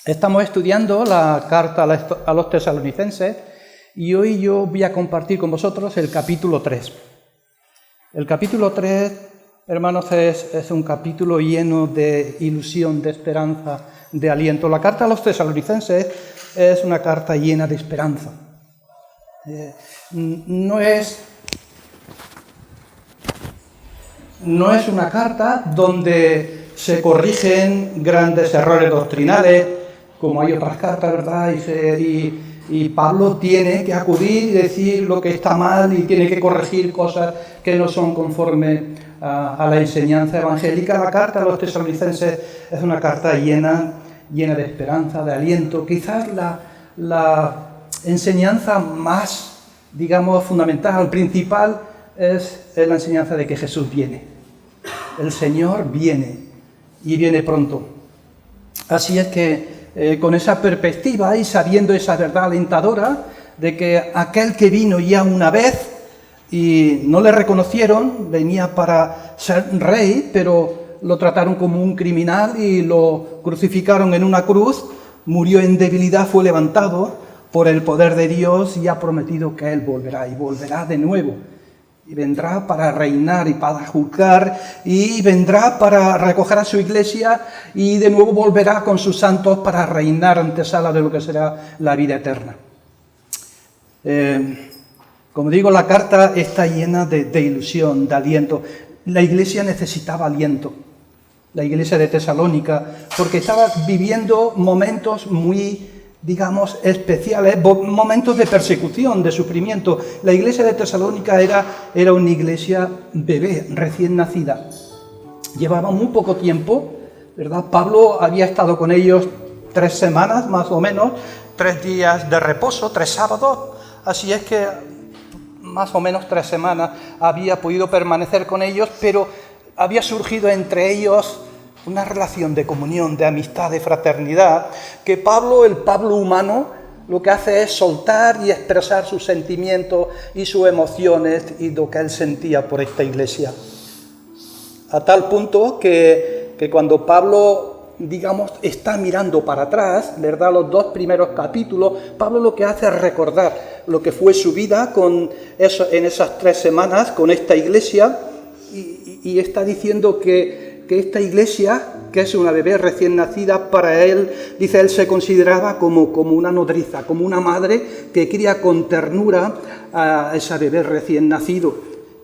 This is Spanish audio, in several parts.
Estamos estudiando la carta a los tesalonicenses y hoy yo voy a compartir con vosotros el capítulo 3. El capítulo 3, hermanos, es un capítulo lleno de ilusión, de esperanza, de aliento. La carta a los tesalonicenses es una carta llena de esperanza. No es una carta donde se corrigen grandes errores doctrinales, como hay otras cartas, ¿verdad? Y Pablo tiene que acudir y decir lo que está mal y tiene que corregir cosas que no son conforme a la enseñanza evangélica. La carta a los tesalonicenses es una carta llena de esperanza, de aliento. Quizás la enseñanza más, fundamental, principal, es la enseñanza de que Jesús viene. El Señor viene y viene pronto. Así es que con esa perspectiva y sabiendo esa verdad alentadora de que aquel que vino ya una vez y no le reconocieron, venía para ser rey, pero lo trataron como un criminal y lo crucificaron en una cruz, murió en debilidad, fue levantado por el poder de Dios y ha prometido que Él volverá y volverá de nuevo. Y vendrá para reinar y para juzgar, y vendrá para recoger a su iglesia, y de nuevo volverá con sus santos para reinar antesala de lo que será la vida eterna. Como digo, la carta está llena de ilusión, de aliento. La iglesia necesitaba aliento, la iglesia de Tesalónica, porque estaba viviendo momentos muy especiales, momentos de persecución, de sufrimiento. La iglesia de Tesalónica era una iglesia bebé, recién nacida. Llevaba muy poco tiempo, ¿verdad? Pablo había estado con ellos 3 semanas, más o menos, 3 días de reposo, 3 sábados, así es que más o menos 3 semanas había podido permanecer con ellos, pero había surgido entre ellos una relación de comunión, de amistad, de fraternidad, que Pablo, el Pablo humano, lo que hace es soltar y expresar sus sentimientos y sus emociones y lo que él sentía por esta iglesia. A tal punto que cuando Pablo, está mirando para atrás, ¿verdad? Los 2 primeros capítulos, Pablo lo que hace es recordar lo que fue su vida en esas 3 semanas con esta iglesia y está diciendo que esta iglesia, que es una bebé recién nacida, para él, dice, él se consideraba como una nodriza, como una madre que cría con ternura a esa bebé recién nacido.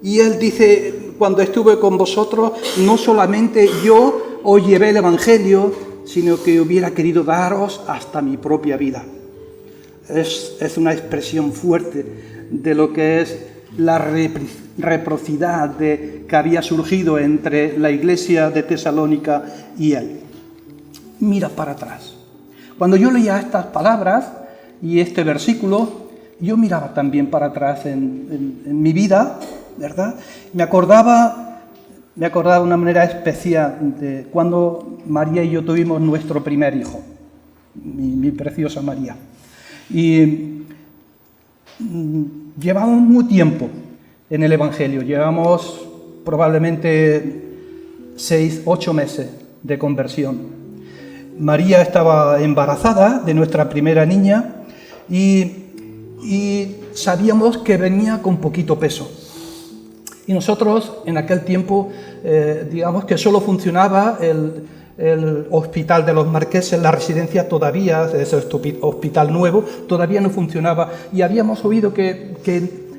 Y él dice, cuando estuve con vosotros, no solamente yo os llevé el Evangelio, sino que hubiera querido daros hasta mi propia vida. Es una expresión fuerte de lo que es la reciprocidad que había surgido entre la iglesia de Tesalónica y él. Mira para atrás. Cuando yo leía estas palabras y este versículo, yo miraba también para atrás en mi vida, ¿verdad? Me acordaba de una manera especial de cuando María y yo tuvimos nuestro primer hijo, mi preciosa María. Y llevamos mucho tiempo en el Evangelio, llevamos probablemente 6-8 meses de conversión. María estaba embarazada de nuestra primera niña y sabíamos que venía con poquito peso. Y nosotros en aquel tiempo, que solo funcionaba el hospital de los Marqueses, la residencia todavía, ese hospital nuevo, todavía no funcionaba. Y habíamos oído que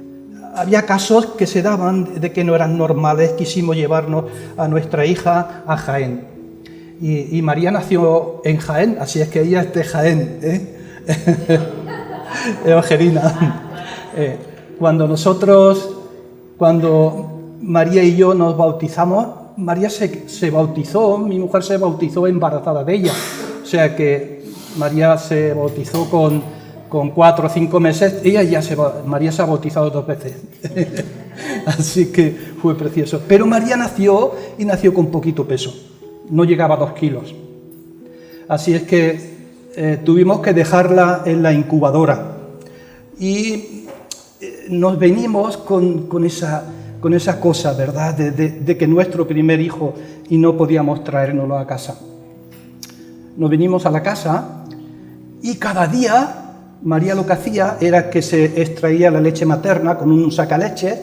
había casos que se daban de que no eran normales. Quisimos llevarnos a nuestra hija a Jaén. Y María nació en Jaén, así es que ella es de Jaén, Evangelina. Cuando María y yo nos bautizamos, María se bautizó, mi mujer se bautizó embarazada de ella. O sea que María se bautizó con 4 o 5 meses, María se ha bautizado 2 veces. Así que fue precioso. Pero María nació con poquito peso, no llegaba a 2 kilos. Así es que tuvimos que dejarla en la incubadora. Y nos venimos con esa cosa, ¿verdad?, de que nuestro primer hijo y no podíamos traérnoslo a casa. Nos venimos a la casa Y cada día María lo que hacía era que se extraía la leche materna con un sacaleches,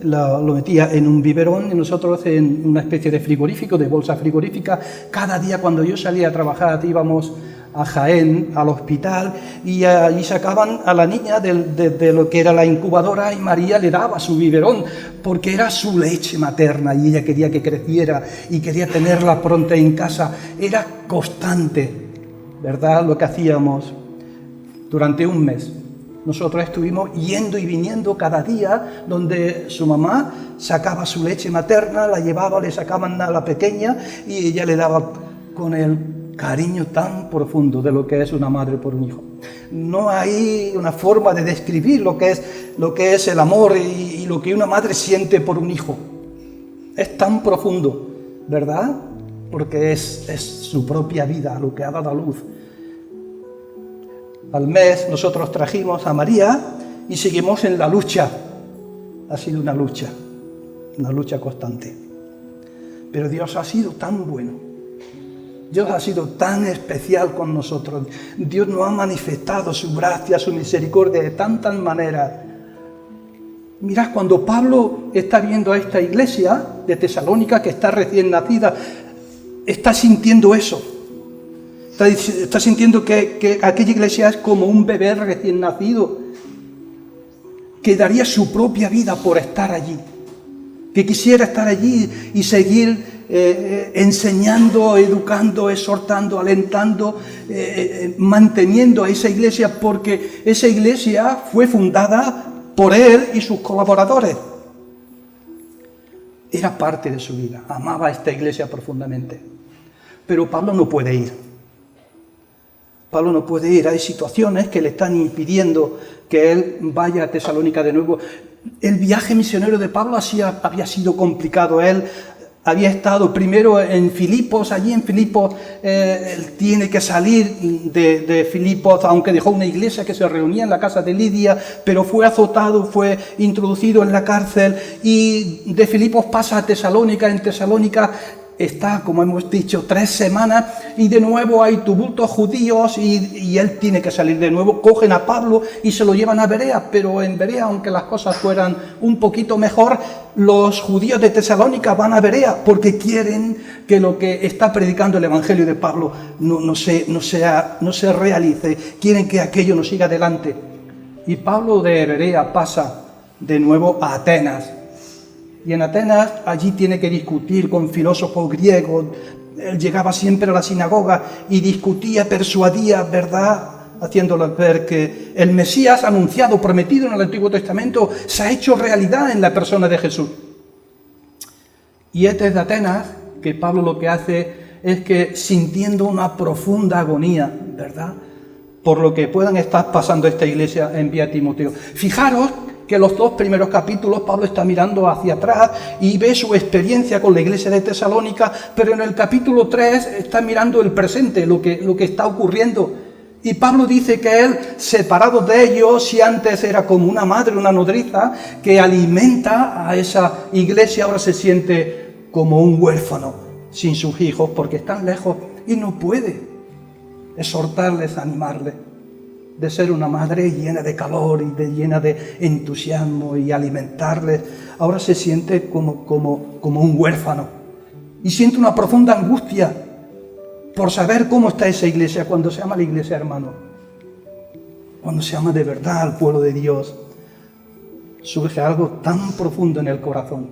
lo metía en un biberón y nosotros en una especie de frigorífico, de bolsa frigorífica. Cada día cuando yo salía a trabajar íbamos a Jaén, al hospital, y allí sacaban a la niña de lo que era la incubadora y María le daba su biberón, porque era su leche materna y ella quería que creciera y quería tenerla pronta en casa. Era constante, ¿verdad?, lo que hacíamos durante un mes. Nosotros estuvimos yendo y viniendo cada día donde su mamá sacaba su leche materna, la llevaba, le sacaban a la pequeña y ella le daba con el cariño tan profundo de lo que es una madre por un hijo. No hay una forma de describir lo que es el amor y lo que una madre siente por un hijo. Es tan profundo, ¿verdad? Porque es su propia vida lo que ha dado a luz. Al mes nosotros trajimos a María y seguimos en la lucha. Ha sido una lucha constante. Pero Dios ha sido tan bueno. Dios ha sido tan especial con nosotros. Dios nos ha manifestado su gracia, su misericordia de tantas maneras. Mirad, cuando Pablo está viendo a esta iglesia de Tesalónica, que está recién nacida, está sintiendo eso. Está sintiendo que aquella iglesia es como un bebé recién nacido, que daría su propia vida por estar allí, que quisiera estar allí y seguir enseñando, educando, exhortando, alentando, manteniendo a esa iglesia, porque esa iglesia fue fundada por él y sus colaboradores. Era parte de su vida, amaba a esta iglesia profundamente. Pero Pablo no puede ir. Pablo no puede ir, hay situaciones que le están impidiendo que él vaya a Tesalónica de nuevo. El viaje misionero de Pablo había sido complicado. Él había estado primero en Filipos. Allí en Filipos él tiene que salir de Filipos, aunque dejó una iglesia que se reunía en la casa de Lidia, pero fue azotado, fue introducido en la cárcel, y de Filipos pasa a Tesalónica. En Tesalónica está, como hemos dicho, 3 semanas y de nuevo hay tumultos judíos y él tiene que salir de nuevo. Cogen a Pablo y se lo llevan a Berea, pero en Berea, aunque las cosas fueran un poquito mejor, los judíos de Tesalónica van a Berea porque quieren que lo que está predicando el evangelio de Pablo no se realice, quieren que aquello no siga adelante. Y Pablo de Berea pasa de nuevo a Atenas. Y en Atenas, allí tiene que discutir con filósofos griegos. Él llegaba siempre a la sinagoga y discutía, persuadía, ¿verdad?, haciéndoles ver que el Mesías anunciado, prometido en el Antiguo Testamento, se ha hecho realidad en la persona de Jesús. Y es desde Atenas que Pablo lo que hace es que, sintiendo una profunda agonía, ¿verdad?, por lo que puedan estar pasando esta iglesia, envía a Timoteo. Fijaros que los 2 primeros capítulos Pablo está mirando hacia atrás y ve su experiencia con la iglesia de Tesalónica, pero en el capítulo 3 está mirando el presente, lo que está ocurriendo. Y Pablo dice que él, separado de ellos, si antes era como una madre, una nodriza, que alimenta a esa iglesia, ahora se siente como un huérfano sin sus hijos, porque están lejos y no puede exhortarles, animarles. De ser una madre llena de calor y llena de entusiasmo y alimentarles, ahora se siente como un huérfano. Y siente una profunda angustia por saber cómo está esa iglesia, cuando se ama la iglesia, hermano. Cuando se ama de verdad al pueblo de Dios, surge algo tan profundo en el corazón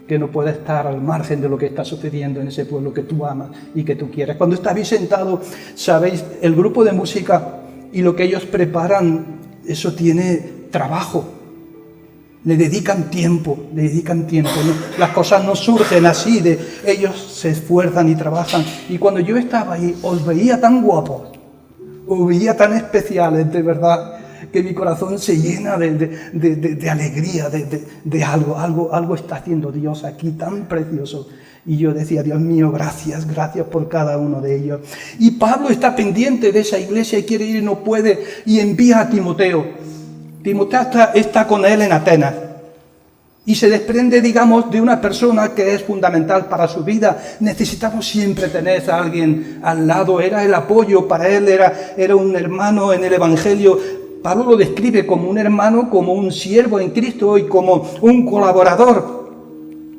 que no puede estar al margen de lo que está sucediendo en ese pueblo que tú amas y que tú quieres. Cuando estáis sentados, sabéis, el grupo de música y lo que ellos preparan, eso tiene trabajo. Le dedican tiempo. ¿No? Las cosas no surgen así, ellos se esfuerzan y trabajan. Y cuando yo estaba ahí, os veía tan guapos, os veía tan especiales, de verdad, que mi corazón se llena de alegría, de algo está haciendo Dios aquí tan precioso. Y yo decía, Dios mío, gracias por cada uno de ellos. Y Pablo está pendiente de esa iglesia y quiere ir y no puede, y envía a Timoteo. Timoteo está con él en Atenas. y se desprende, digamos, de una persona que es fundamental para su vida. Necesitamos siempre tener a alguien al lado. Era el apoyo para él, era un hermano en el Evangelio. Pablo lo describe como un hermano, como un siervo en Cristo y como un colaborador.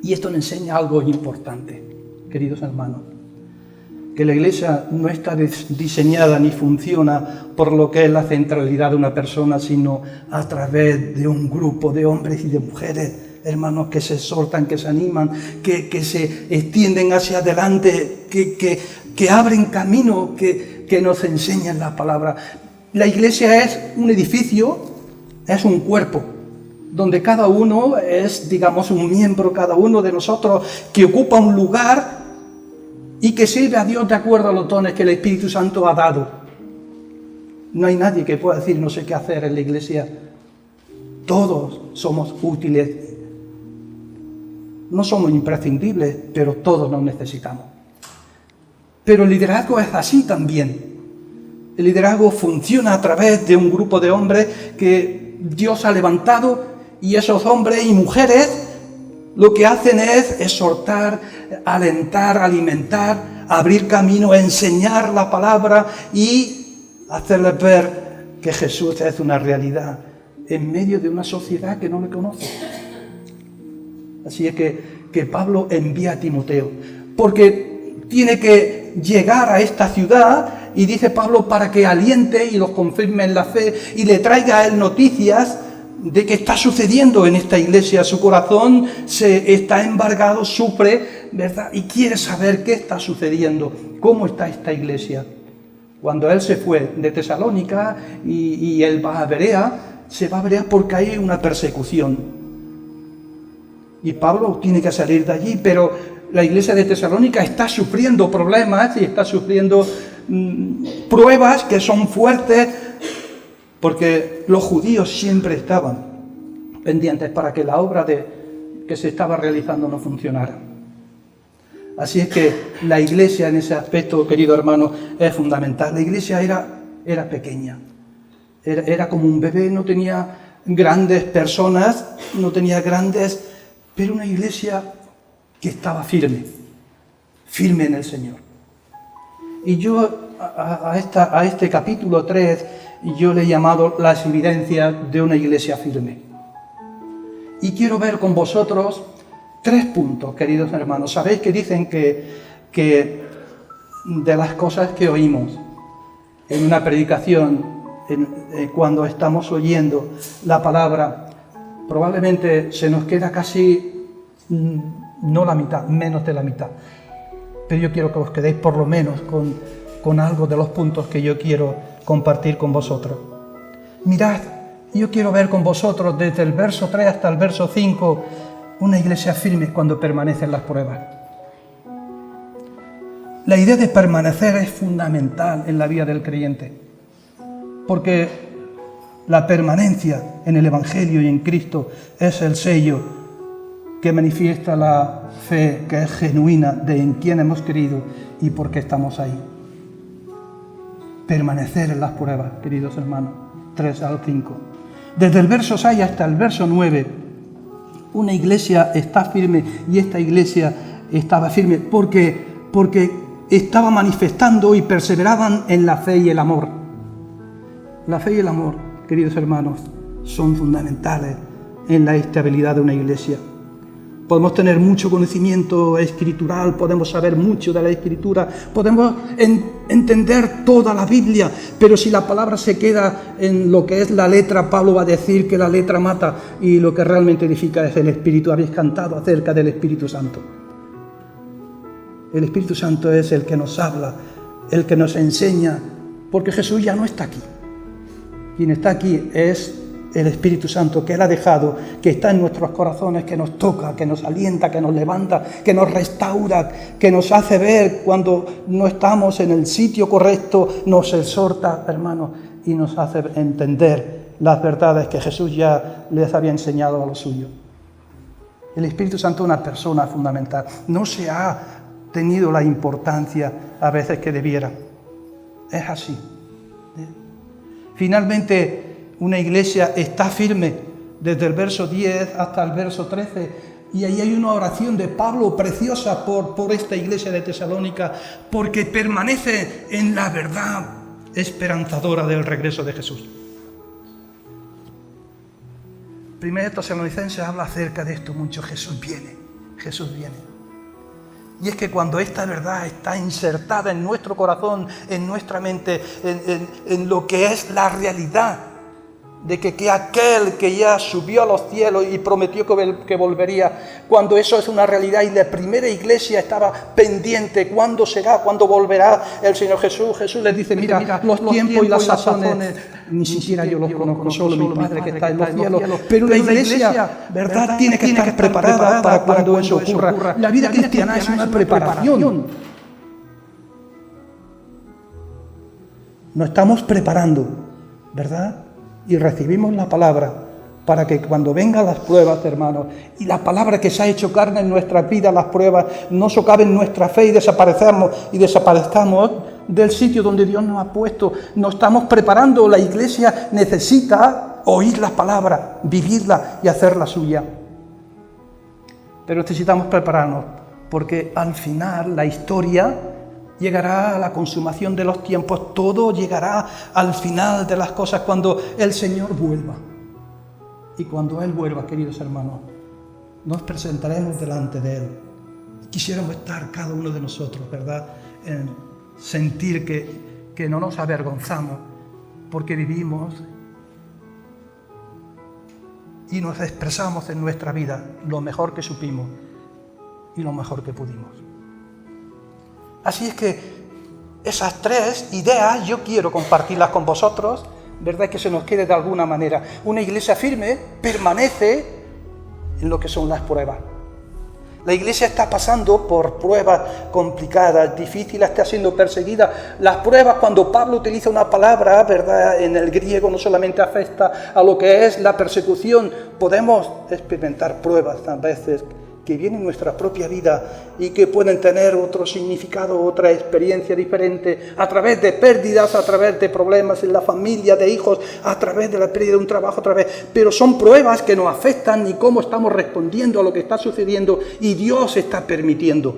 Y esto nos enseña algo importante, queridos hermanos. Que la Iglesia no está diseñada ni funciona por lo que es la centralidad de una persona, sino a través de un grupo de hombres y de mujeres, hermanos, que se exhortan, que se animan, que se extienden hacia adelante, que abren camino, que nos enseñan la palabra. La Iglesia es un edificio, es un cuerpo, donde cada uno es, digamos, un miembro, cada uno de nosotros que ocupa un lugar y que sirve a Dios de acuerdo a los dones que el Espíritu Santo ha dado. No hay nadie que pueda decir no sé qué hacer en la Iglesia. Todos somos útiles. No somos imprescindibles, pero todos nos necesitamos. Pero el liderazgo es así también. El liderazgo funciona a través de un grupo de hombres que Dios ha levantado, y esos hombres y mujeres lo que hacen es exhortar, alentar, alimentar, abrir camino, enseñar la palabra y hacerles ver que Jesús es una realidad en medio de una sociedad que no le conoce. Así es que Pablo envía a Timoteo, porque tiene que llegar a esta ciudad, y dice Pablo, para que aliente y los confirme en la fe y le traiga a él noticias de qué está sucediendo en esta iglesia. Su corazón se está embargado, sufre, ¿verdad? Y quiere saber qué está sucediendo, cómo está esta iglesia. Cuando él se fue de Tesalónica y él va a Berea, se va a Berea porque hay una persecución. Y Pablo tiene que salir de allí, pero la iglesia de Tesalónica está sufriendo problemas y está sufriendo pruebas que son fuertes, porque los judíos siempre estaban pendientes para que la obra que se estaba realizando no funcionara. Así es que la iglesia en ese aspecto, querido hermano, es fundamental. La iglesia era pequeña, era como un bebé, no tenía grandes personas, no tenía grandes, pero una iglesia que estaba firme en el Señor. Y yo a este capítulo 3, yo le he llamado las evidencias de una iglesia firme. Y quiero ver con vosotros 3 puntos, queridos hermanos. Sabéis que dicen que de las cosas que oímos en una predicación, cuando estamos oyendo la palabra, probablemente se nos queda casi, no la mitad, menos de la mitad. Pero yo quiero que os quedéis por lo menos con algo de los puntos que yo quiero compartir con vosotros. Mirad, yo quiero ver con vosotros desde el verso 3 hasta el verso 5 una iglesia firme cuando permanecen las pruebas. La idea de permanecer es fundamental en la vida del creyente, porque la permanencia en el Evangelio y en Cristo es el sello que manifiesta la fe que es genuina de en quién hemos creído y por qué estamos ahí. Permanecer en las pruebas, queridos hermanos, 3 al 5. Desde el verso 6 hasta el verso 9, una iglesia está firme, y esta iglesia estaba firme porque estaba manifestando y perseveraban en la fe y el amor. La fe y el amor, queridos hermanos, son fundamentales en la estabilidad de una iglesia. Podemos tener mucho conocimiento escritural, podemos saber mucho de la Escritura, podemos entender toda la Biblia, pero si la palabra se queda en lo que es la letra, Pablo va a decir que la letra mata y lo que realmente edifica es el Espíritu. Habéis cantado acerca del Espíritu Santo. El Espíritu Santo es el que nos habla, el que nos enseña, porque Jesús ya no está aquí. Quien está aquí es el Espíritu Santo que Él ha dejado, que está en nuestros corazones, que nos toca, que nos alienta, que nos levanta, que nos restaura, que nos hace ver cuando no estamos en el sitio correcto, nos exhorta, hermanos, y nos hace entender las verdades que Jesús ya les había enseñado a los suyos. El Espíritu Santo es una persona fundamental. No se ha tenido la importancia a veces que debiera. Es así. Finalmente, una iglesia está firme desde el verso 10 hasta el verso 13. Y ahí hay una oración de Pablo preciosa por esta iglesia de Tesalónica, porque permanece en la verdad esperanzadora del regreso de Jesús. Primera de Tesalonicenses habla acerca de esto mucho. Jesús viene, Jesús viene. Y es que cuando esta verdad está insertada en nuestro corazón, en nuestra mente, en lo que es la realidad de que aquel que ya subió a los cielos y prometió que volvería, cuando eso es una realidad y la primera iglesia estaba pendiente, ¿cuándo será? ¿Cuándo volverá el Señor Jesús? Jesús les dice, mira, los tiempos y las sazones, ni siquiera yo los conozco, solo mi Padre que está en los cielos. Pero la iglesia, ¿verdad?, tiene que estar preparada para cuando eso ocurra. La vida cristiana es una preparación. Nos estamos preparando, ¿verdad? Y recibimos la palabra para que cuando vengan las pruebas, hermanos, y la palabra que se ha hecho carne en nuestras vidas, las pruebas, no socaven nuestra fe y desaparezcamos del sitio donde Dios nos ha puesto. Nos estamos preparando. La iglesia necesita oír la palabra, vivirla y hacerla suya. Pero necesitamos prepararnos, porque al final la historia llegará a la consumación de los tiempos, todo llegará al final de las cosas cuando el Señor vuelva. Y cuando Él vuelva, queridos hermanos, nos presentaremos delante de Él. Quisiéramos estar cada uno de nosotros, ¿verdad?, en sentir que no nos avergonzamos porque vivimos y nos expresamos en nuestra vida lo mejor que supimos y lo mejor que pudimos. Así es que esas tres ideas yo quiero compartirlas con vosotros, ¿verdad?, que se nos quede de alguna manera. Una iglesia firme permanece en lo que son las pruebas. La iglesia está pasando por pruebas complicadas, difíciles, está siendo perseguida. Las pruebas, cuando Pablo utiliza una palabra, ¿verdad?, en el griego no solamente afecta a lo que es la persecución, podemos experimentar pruebas a veces que vienen en nuestra propia vida y que pueden tener otro significado, otra experiencia diferente, a través de pérdidas, a través de problemas en la familia, de hijos, a través de la pérdida de un trabajo, pero son pruebas que nos afectan y cómo estamos respondiendo a lo que está sucediendo y Dios está permitiendo.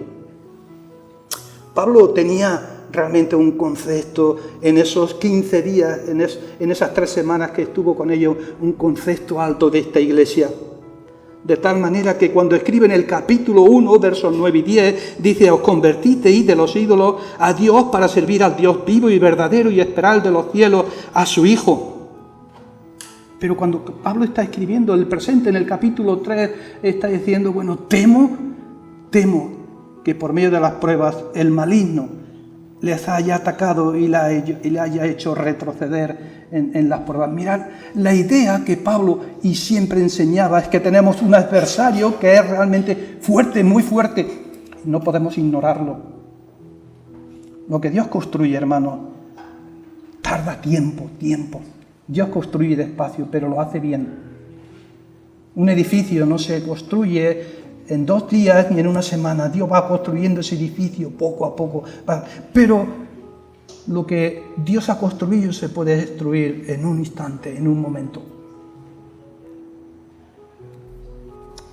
Pablo tenía realmente un concepto en esos 15 días, en esas 3 semanas que estuvo con ellos, un concepto alto de esta iglesia. De tal manera que cuando escribe en el capítulo 1, versos 9 y 10, dice: os convertisteis de los ídolos a Dios para servir al Dios vivo y verdadero y esperar de los cielos a su Hijo. Pero cuando Pablo está escribiendo el presente en el capítulo 3, está diciendo, bueno, temo que por medio de las pruebas el maligno les haya atacado y le haya hecho retroceder en las pruebas. Mirad, la idea que Pablo y siempre enseñaba es que tenemos un adversario que es realmente fuerte, muy fuerte. No podemos ignorarlo. Lo que Dios construye, hermano, tarda tiempo. Dios construye despacio, pero lo hace bien. Un edificio no se construye en 2 días ni en una semana. Dios va construyendo ese edificio poco a poco. Pero lo que Dios ha construido se puede destruir en un instante, en un momento.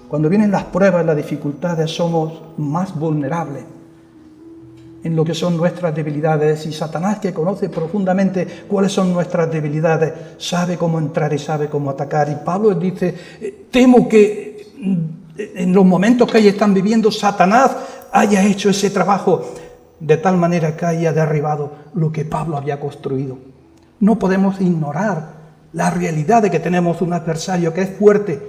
Cuando vienen las pruebas, las dificultades, somos más vulnerables en lo que son nuestras debilidades. Y Satanás, que conoce profundamente cuáles son nuestras debilidades, sabe cómo entrar y sabe cómo atacar. Y Pablo dice, temo que en los momentos que ellos están viviendo, Satanás haya hecho ese trabajo de tal manera que haya derribado lo que Pablo había construido. No podemos ignorar la realidad de que tenemos un adversario que es fuerte.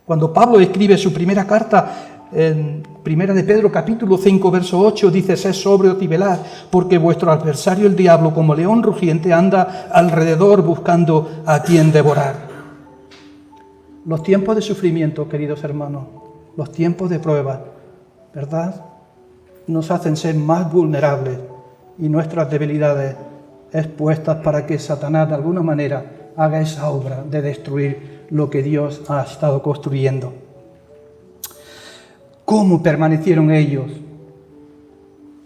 Cuando Pablo escribe su primera carta, en Primera de Pedro, capítulo 5, verso 8, dice: sed sobrios y velad, porque vuestro adversario el diablo, como león rugiente, anda alrededor buscando a quien devorar. Los tiempos de sufrimiento, queridos hermanos, los tiempos de prueba, ¿verdad?, nos hacen ser más vulnerables y nuestras debilidades expuestas para que Satanás de alguna manera haga esa obra de destruir lo que Dios ha estado construyendo. ¿Cómo permanecieron ellos?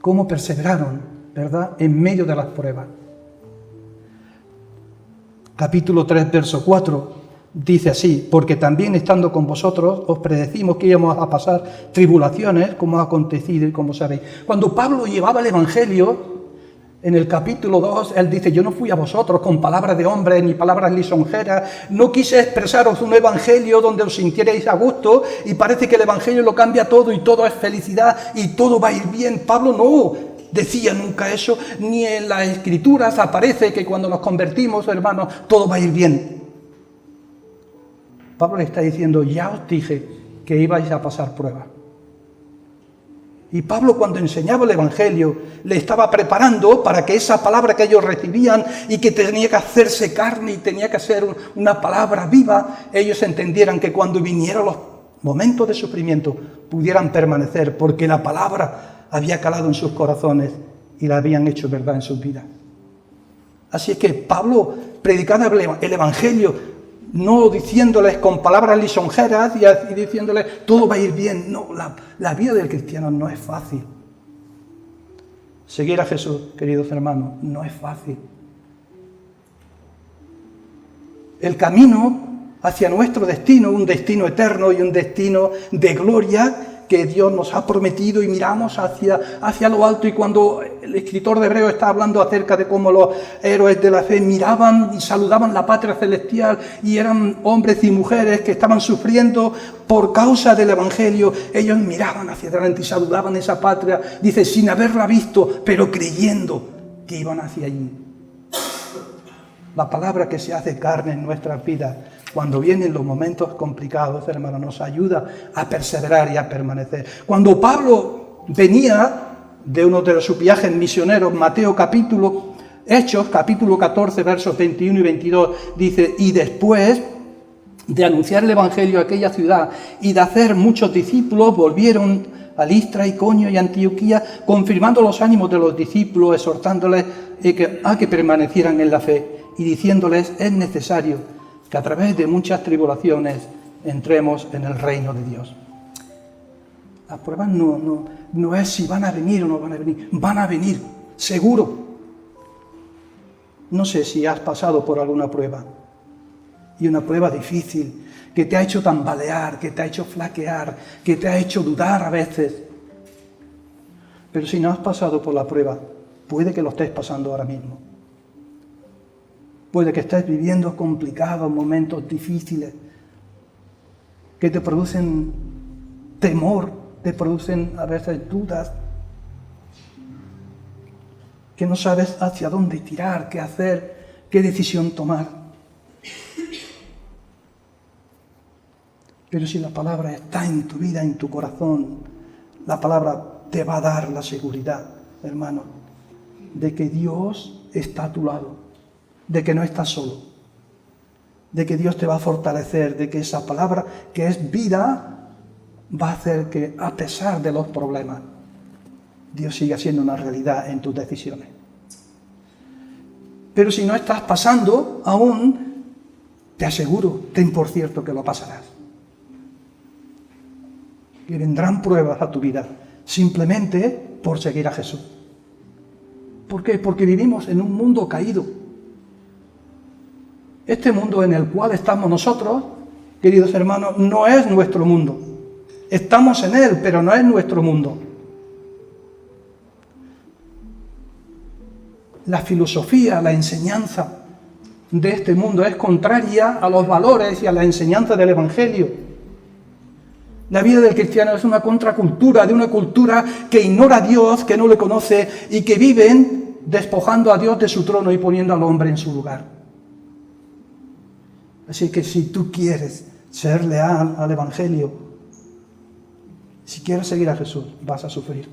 ¿Cómo perseveraron, verdad?, en medio de las pruebas. Capítulo 3, verso 4. dice así: porque también estando con vosotros os predecimos que íbamos a pasar tribulaciones, como ha acontecido y como sabéis. Cuando Pablo llevaba el Evangelio, en el capítulo 2, él dice: yo no fui a vosotros con palabras de hombres ni palabras lisonjeras, no quise expresaros un evangelio donde os sintierais a gusto y parece que el evangelio lo cambia todo y todo es felicidad y todo va a ir bien. Pablo no decía nunca eso, ni en las escrituras aparece que cuando nos convertimos, hermanos, todo va a ir bien. Pablo le está diciendo: ya os dije que ibais a pasar pruebas. Y Pablo, cuando enseñaba el Evangelio, le estaba preparando para que esa palabra que ellos recibían y que tenía que hacerse carne y tenía que ser una palabra viva, ellos entendieran que cuando vinieran los momentos de sufrimiento pudieran permanecer, porque la palabra había calado en sus corazones y la habían hecho verdad en sus vidas. Así es que Pablo predicaba el Evangelio, no diciéndoles con palabras lisonjeras y diciéndoles todo va a ir bien. No, la vida del cristiano no es fácil. Seguir a Jesús, queridos hermanos, no es fácil. El camino hacia nuestro destino, un destino eterno y un destino de gloria que Dios nos ha prometido, y miramos hacia lo alto, y cuando el escritor de Hebreos está hablando acerca de cómo los héroes de la fe miraban y saludaban la patria celestial, y eran hombres y mujeres que estaban sufriendo por causa del Evangelio, ellos miraban hacia adelante y saludaban esa patria, dice, sin haberla visto, pero creyendo que iban hacia allí. La palabra que se hace carne en nuestras vidas, cuando vienen los momentos complicados, hermano, nos ayuda a perseverar y a permanecer. Cuando Pablo venía de uno de sus viajes misioneros, Hechos, capítulo 14, versos 21 y 22, dice: y después de anunciar el Evangelio a aquella ciudad y de hacer muchos discípulos, volvieron a Listra, Iconio y Antioquía, confirmando los ánimos de los discípulos, exhortándoles a que permanecieran en la fe y diciéndoles: es necesario que a través de muchas tribulaciones entremos en el reino de Dios. Las pruebas no es si van a venir o no van a venir, seguro. No sé si has pasado por alguna prueba, y una prueba difícil, que te ha hecho tambalear, que te ha hecho flaquear, que te ha hecho dudar a veces. Pero si no has pasado por la prueba, puede que lo estés pasando ahora mismo. Puede que estés viviendo complicados momentos difíciles que te producen temor, te producen a veces dudas, que no sabes hacia dónde tirar, qué hacer, qué decisión tomar. Pero si la palabra está en tu vida, en tu corazón, la palabra te va a dar la seguridad, hermano, de que Dios está a tu lado, de que no estás solo, de que Dios te va a fortalecer, de que esa palabra que es vida va a hacer que, a pesar de los problemas, Dios siga siendo una realidad en tus decisiones. Pero si no estás pasando aún, te aseguro, ten por cierto que lo pasarás. Que vendrán pruebas a tu vida, simplemente por seguir a Jesús. ¿Por qué? Porque vivimos en un mundo caído. Este mundo en el cual estamos nosotros, queridos hermanos, no es nuestro mundo. Estamos en él, pero no es nuestro mundo. La filosofía, la enseñanza de este mundo es contraria a los valores y a la enseñanza del Evangelio. La vida del cristiano es una contracultura, de una cultura que ignora a Dios, que no le conoce y que viven despojando a Dios de su trono y poniendo al hombre en su lugar. Así que si tú quieres ser leal al Evangelio, si quieres seguir a Jesús, vas a sufrir.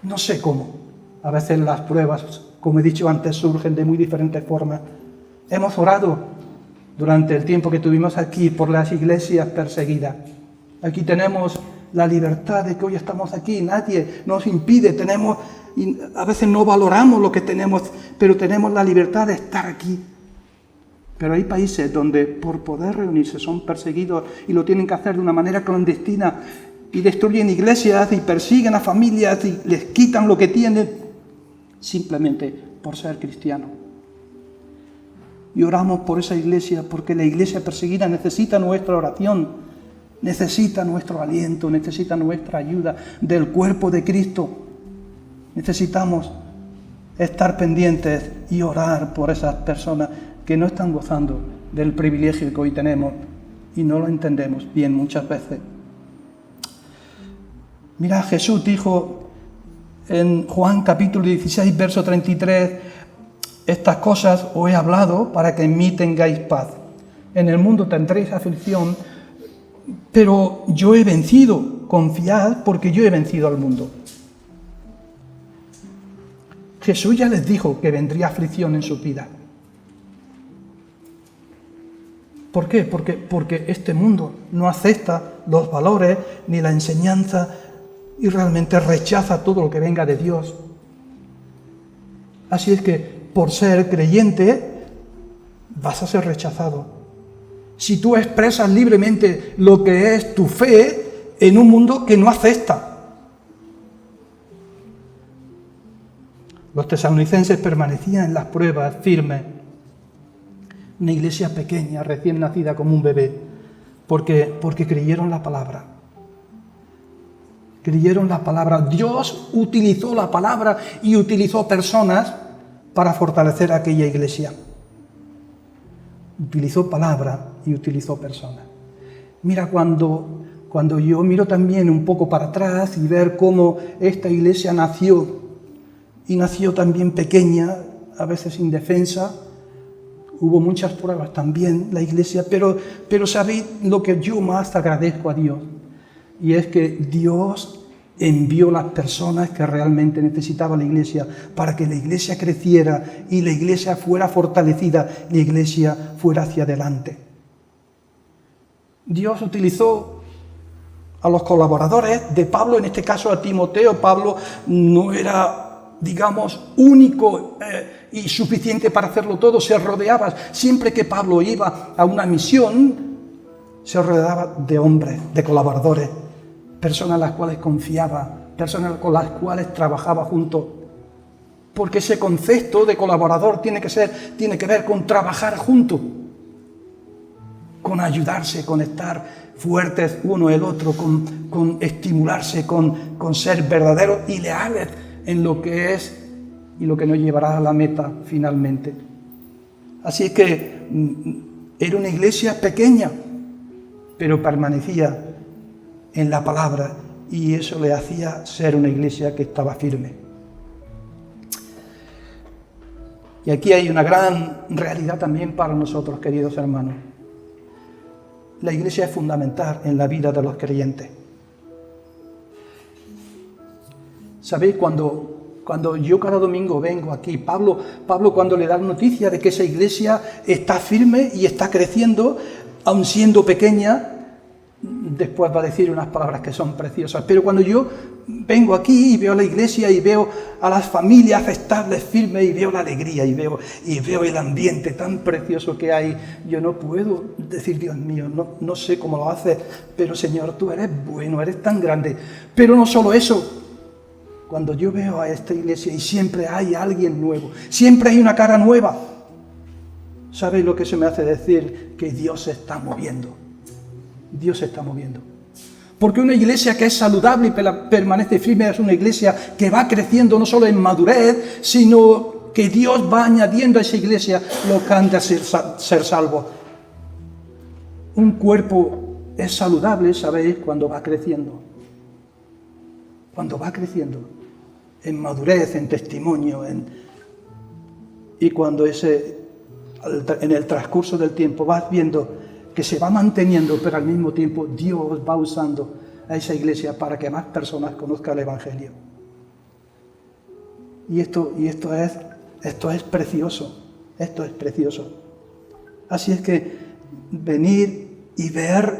No sé cómo. A veces las pruebas, como he dicho antes, surgen de muy diferentes formas. Hemos orado durante el tiempo que tuvimos aquí por las iglesias perseguidas. Aquí tenemos la libertad de que hoy estamos aquí, nadie nos impide, a veces no valoramos lo que tenemos, pero tenemos la libertad de estar aquí. Pero hay países donde por poder reunirse son perseguidos y lo tienen que hacer de una manera clandestina y destruyen iglesias y persiguen a familias y les quitan lo que tienen simplemente por ser cristianos. y oramos por esa iglesia, porque la iglesia perseguida necesita nuestra oración, necesita nuestro aliento, necesita nuestra ayuda del cuerpo de Cristo. Necesitamos estar pendientes y orar por esas personas que no están gozando del privilegio que hoy tenemos y no lo entendemos bien muchas veces. Mira, Jesús dijo en Juan capítulo 16, verso 33, estas cosas os he hablado para que en mí tengáis paz. En el mundo tendréis aflicción, pero yo he vencido. Confiad porque yo he vencido al mundo. Jesús ya les dijo que vendría aflicción en su vida. ¿Por qué? Porque este mundo no acepta los valores ni la enseñanza y realmente rechaza todo lo que venga de Dios. Así es que por ser creyente vas a ser rechazado. Si tú expresas libremente lo que es tu fe en un mundo que no acepta. Los tesalonicenses permanecían en las pruebas firmes. Una iglesia pequeña, recién nacida como un bebé, porque creyeron la palabra. Creyeron la palabra. Dios utilizó la palabra y utilizó personas para fortalecer aquella iglesia. Utilizó palabra y utilizó personas. Mira, cuando yo miro también un poco para atrás y ver cómo esta iglesia nació, y nació también pequeña, a veces indefensa, hubo muchas pruebas también la iglesia, pero ¿sabéis lo que yo más agradezco a Dios? Y es que Dios envió las personas que realmente necesitaba la iglesia para que la iglesia creciera y la iglesia fuera fortalecida, la iglesia fuera hacia adelante. Dios utilizó a los colaboradores de Pablo, en este caso a Timoteo. Pablo no era, digamos, único y suficiente para hacerlo todo, se rodeaba, siempre que Pablo iba a una misión, se rodeaba de hombres, de colaboradores, personas a las cuales confiaba, personas con las cuales trabajaba juntos. Porque ese concepto de colaborador tiene que ver con trabajar juntos, con ayudarse, con estar fuertes uno el otro, con estimularse, con ser verdaderos y leales en lo que es y lo que nos llevará a la meta finalmente. Así es que era una iglesia pequeña, pero permanecía en la palabra y eso le hacía ser una iglesia que estaba firme. Y aquí hay una gran realidad también para nosotros, queridos hermanos. La iglesia es fundamental en la vida de los creyentes. ¿Sabéis? Cuando yo cada domingo vengo aquí, Pablo cuando le da noticia de que esa iglesia está firme y está creciendo, aun siendo pequeña, después va a decir unas palabras que son preciosas. Pero cuando yo vengo aquí y veo la iglesia y veo a las familias estables, firmes, y veo la alegría y veo el ambiente tan precioso que hay, yo no puedo decir, Dios mío, no sé cómo lo haces, pero Señor, tú eres bueno, eres tan grande. Pero no solo eso. Cuando yo veo a esta iglesia y siempre hay alguien nuevo, siempre hay una cara nueva, ¿sabéis lo que eso me hace decir? Que Dios se está moviendo. Dios se está moviendo. Porque una iglesia que es saludable y permanece firme es una iglesia que va creciendo no solo en madurez, sino que Dios va añadiendo a esa iglesia los que han de ser salvos. Un cuerpo es saludable, ¿sabéis? Cuando va creciendo. Cuando va creciendo en madurez, en testimonio, y cuando en el transcurso del tiempo vas viendo que se va manteniendo, pero al mismo tiempo Dios va usando a esa iglesia para que más personas conozcan el Evangelio. Y esto es precioso, esto es precioso. Así es que venir y ver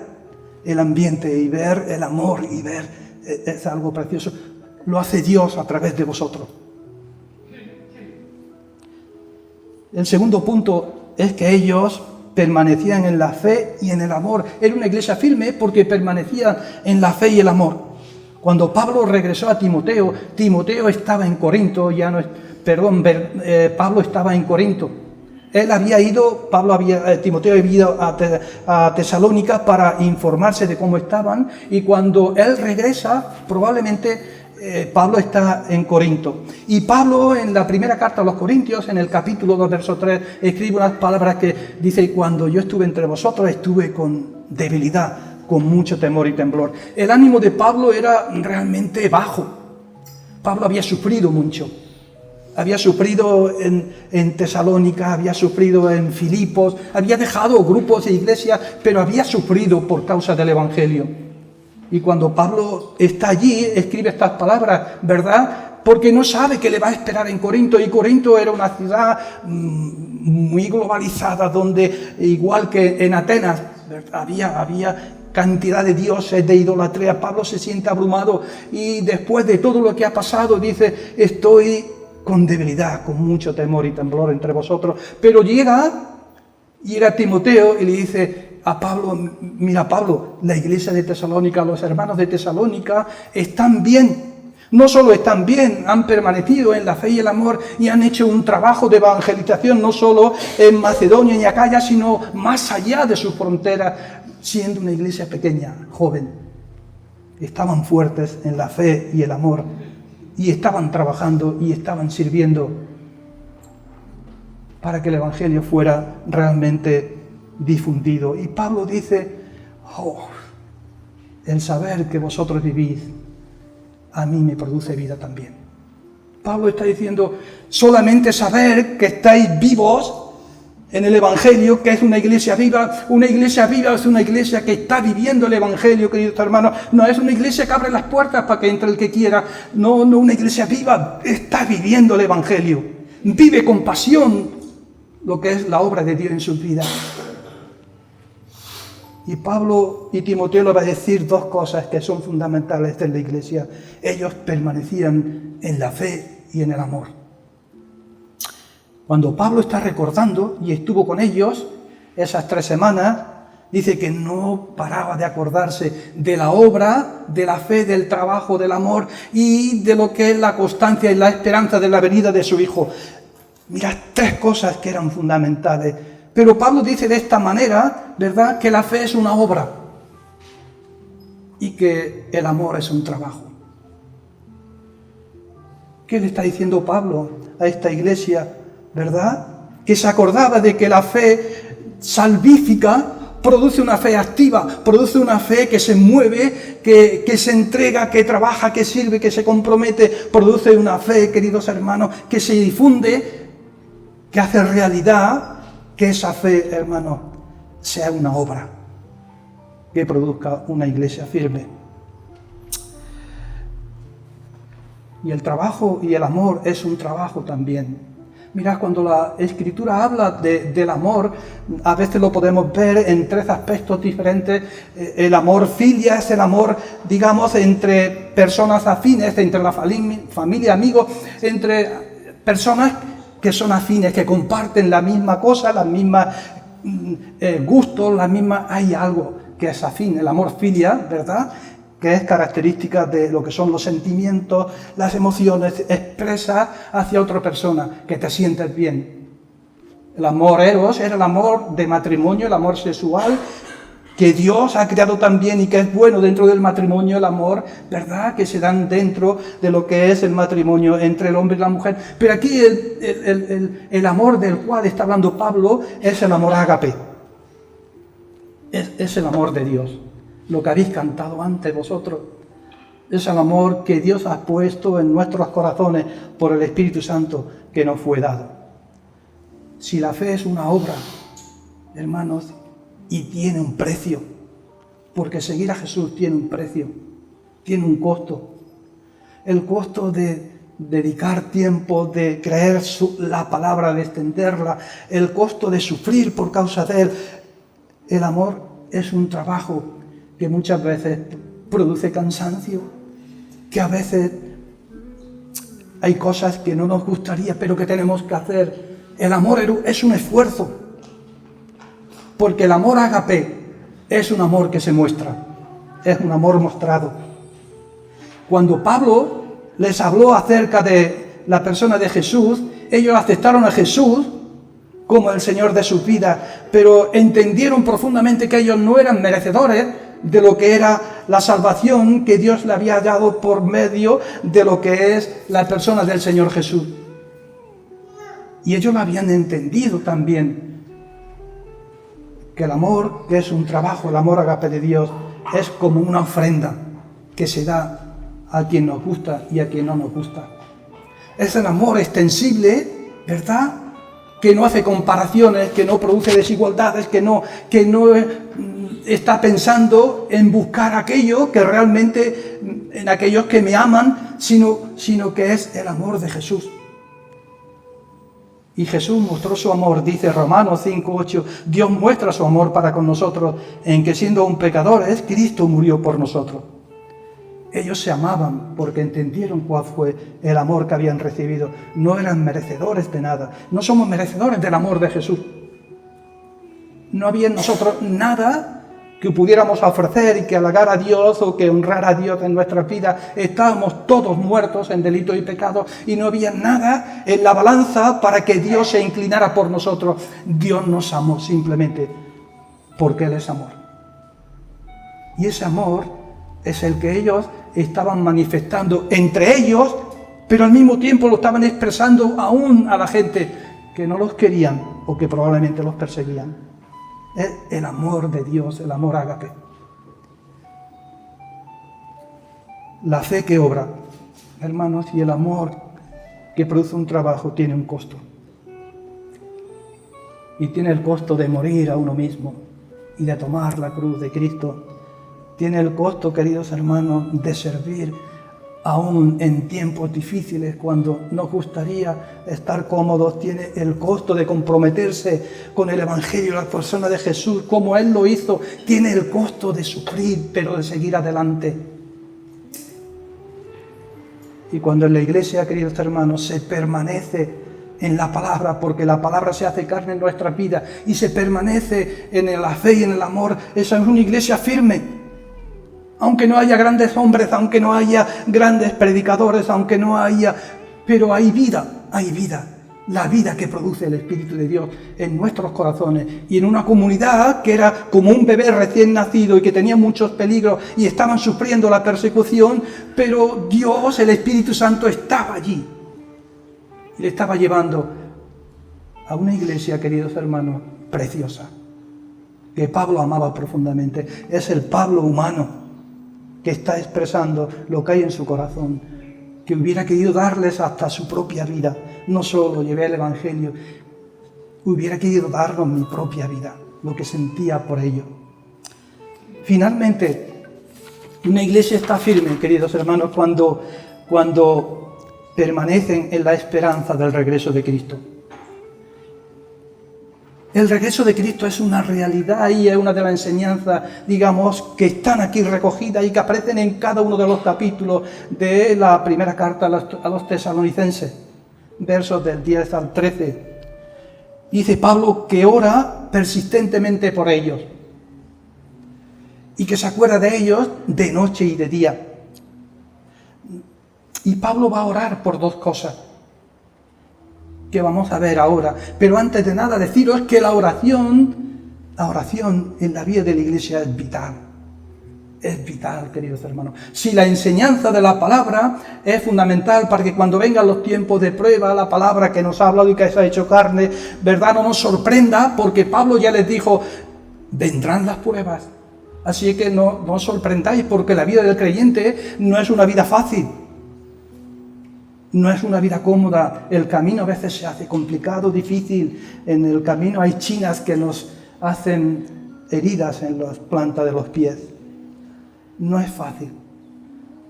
el ambiente, y ver el amor, y ver, es algo precioso. Lo hace Dios a través de vosotros. El segundo punto es que ellos permanecían en la fe y en el amor. Era una iglesia firme porque permanecían en la fe y el amor. Cuando Pablo regresó a Timoteo, Timoteo estaba en Corinto, Pablo estaba en Corinto. Timoteo había ido a Tesalónica para informarse de cómo estaban, y cuando él regresa, probablemente Pablo está en Corinto. Y Pablo, en la primera carta a los Corintios, en el capítulo 2, verso 3, escribe unas palabras que dice: cuando yo estuve entre vosotros, estuve con debilidad, con mucho temor y temblor. El ánimo de Pablo era realmente bajo. Pablo había sufrido mucho. Había sufrido en Tesalónica, había sufrido en Filipos, había dejado grupos e iglesias, pero había sufrido por causa del Evangelio. Y cuando Pablo está allí, escribe estas palabras, ¿verdad? Porque no sabe qué le va a esperar en Corinto. Y Corinto era una ciudad muy globalizada, donde, igual que en Atenas, había cantidad de dioses, de idolatría. Pablo se siente abrumado, y después de todo lo que ha pasado, dice: estoy con debilidad, con mucho temor y temblor entre vosotros. Pero llega Timoteo y le dice a Pablo: mira, Pablo, la iglesia de Tesalónica, los hermanos de Tesalónica están bien. No solo están bien, han permanecido en la fe y el amor, y han hecho un trabajo de evangelización no solo en Macedonia y Acaya, sino más allá de sus fronteras, siendo una iglesia pequeña, joven. Estaban fuertes en la fe y el amor, y estaban trabajando y estaban sirviendo para que el Evangelio fuera realmente difundido. Y Pablo dice: el saber que vosotros vivís, a mí me produce vida también. Pablo está diciendo: solamente saber que estáis vivos en el Evangelio, que es una iglesia viva. Una iglesia viva es una iglesia que está viviendo el Evangelio, queridos hermanos. No es una iglesia que abre las puertas para que entre el que quiera. No, una iglesia viva está viviendo el Evangelio. Vive con pasión lo que es la obra de Dios en sus vidas. Y Pablo y Timoteo le va a decir dos cosas que son fundamentales en la iglesia. Ellos permanecían en la fe y en el amor. Cuando Pablo está recordando, y estuvo con ellos esas 3 semanas, dice que no paraba de acordarse de la obra, de la fe, del trabajo, del amor, y de lo que es la constancia y la esperanza de la venida de su Hijo. Mirad, 3 cosas que eran fundamentales. Pero Pablo dice de esta manera, ¿verdad?, que la fe es una obra y que el amor es un trabajo. ¿Qué le está diciendo Pablo a esta iglesia, verdad? Que se acordaba de que la fe salvífica produce una fe activa, produce una fe que se mueve, que se entrega, que trabaja, que sirve, que se compromete. Produce una fe, queridos hermanos, que se difunde, que hace realidad que esa fe, hermanos, sea una obra que produzca una iglesia firme. Y el trabajo y el amor es un trabajo también. Mirad, cuando la Escritura habla del amor, a veces lo podemos ver en 3 aspectos diferentes. El amor filia es el amor, digamos, entre personas afines, entre la familia, amigos, entre personas que son afines, que comparten la misma cosa, las mismas gustos, las mismas... Hay algo que es afín, el amor filia, ¿verdad?, que es característica de lo que son los sentimientos, las emociones expresas hacia otra persona, que te sientes bien. El amor eros era el amor de matrimonio, el amor sexual, que Dios ha creado también y que es bueno dentro del matrimonio, el amor, ¿verdad?, que se dan dentro de lo que es el matrimonio entre el hombre y la mujer. Pero aquí el amor del cual está hablando Pablo es el amor ágape. Es el amor de Dios. Lo que habéis cantado antes vosotros. Es el amor que Dios ha puesto en nuestros corazones por el Espíritu Santo que nos fue dado. Si la fe es una obra, hermanos, y tiene un precio, porque seguir a Jesús tiene un precio, tiene un costo. El costo de dedicar tiempo, de creer la palabra, de extenderla, el costo de sufrir por causa de Él. El amor es un trabajo que muchas veces produce cansancio, que a veces hay cosas que no nos gustaría, pero que tenemos que hacer. El amor es un esfuerzo, porque el amor ágape es un amor que se muestra, es un amor mostrado. Cuando Pablo les habló acerca de la persona de Jesús, ellos aceptaron a Jesús como el Señor de sus vidas, pero entendieron profundamente que ellos no eran merecedores de lo que era la salvación que Dios le había dado por medio de lo que es la persona del Señor Jesús. Y ellos lo habían entendido también, que el amor, que es un trabajo, el amor ágape de Dios, es como una ofrenda que se da a quien nos gusta y a quien no nos gusta. Es el amor extensible, ¿verdad?, que no hace comparaciones, que no produce desigualdades, que no está pensando en buscar aquello que realmente, en aquellos que me aman, sino que es el amor de Jesús. Y Jesús mostró su amor, dice Romanos 5:8, Dios muestra su amor para con nosotros, en que siendo aún pecadores, Cristo murió por nosotros. Ellos se amaban porque entendieron cuál fue el amor que habían recibido. No eran merecedores de nada. No somos merecedores del amor de Jesús. No había en nosotros nada que pudiéramos ofrecer y que halagar a Dios o que honrar a Dios en nuestras vidas. Estábamos todos muertos en delitos y pecados y no había nada en la balanza para que Dios se inclinara por nosotros. Dios nos amó simplemente porque Él es amor. Y ese amor es el que ellos estaban manifestando entre ellos, pero al mismo tiempo lo estaban expresando aún a la gente que no los querían o que probablemente los perseguían. Es el amor de Dios, el amor ágape. La fe que obra, hermanos, y el amor que produce un trabajo tiene un costo. Y tiene el costo de morir a uno mismo y de tomar la cruz de Cristo. Tiene el costo, queridos hermanos, de servir aún en tiempos difíciles, cuando nos gustaría estar cómodos. Tiene el costo de comprometerse con el Evangelio, la persona de Jesús, como Él lo hizo. Tiene el costo de sufrir, pero de seguir adelante. Y cuando en la iglesia, queridos hermanos, se permanece en la palabra, porque la palabra se hace carne en nuestra vida, y se permanece en la fe y en el amor, esa es una iglesia firme. Aunque no haya grandes hombres, aunque no haya grandes predicadores, aunque no haya... Pero hay vida, la vida que produce el Espíritu de Dios en nuestros corazones. Y en una comunidad que era como un bebé recién nacido y que tenía muchos peligros y estaban sufriendo la persecución, pero Dios, el Espíritu Santo, estaba allí. Y le estaba llevando a una iglesia, queridos hermanos, preciosa, que Pablo amaba profundamente. Es el Pablo humano, que está expresando lo que hay en su corazón, que hubiera querido darles hasta su propia vida. No solo llevé el Evangelio, hubiera querido darnos mi propia vida, lo que sentía por ello. Finalmente, una iglesia está firme, queridos hermanos, cuando permanecen en la esperanza del regreso de Cristo. El regreso de Cristo es una realidad y es una de las enseñanzas, digamos, que están aquí recogidas y que aparecen en cada uno de los capítulos de la primera carta a los tesalonicenses, versos del 10 al 13. Dice Pablo que ora persistentemente por ellos y que se acuerda de ellos de noche y de día. Y Pablo va a orar por dos cosas que vamos a ver ahora. Pero antes de nada deciros que la oración en la vida de la iglesia es vital. Es vital, queridos hermanos. Si la enseñanza de la palabra es fundamental para que cuando vengan los tiempos de prueba, la palabra que nos ha hablado y que se ha hecho carne, ¿verdad?, no nos sorprenda, porque Pablo ya les dijo, vendrán las pruebas. Así que no os sorprendáis, porque la vida del creyente no es una vida fácil. No es una vida cómoda, el camino a veces se hace complicado, difícil. En el camino hay chinas que nos hacen heridas en las plantas de los pies. No es fácil,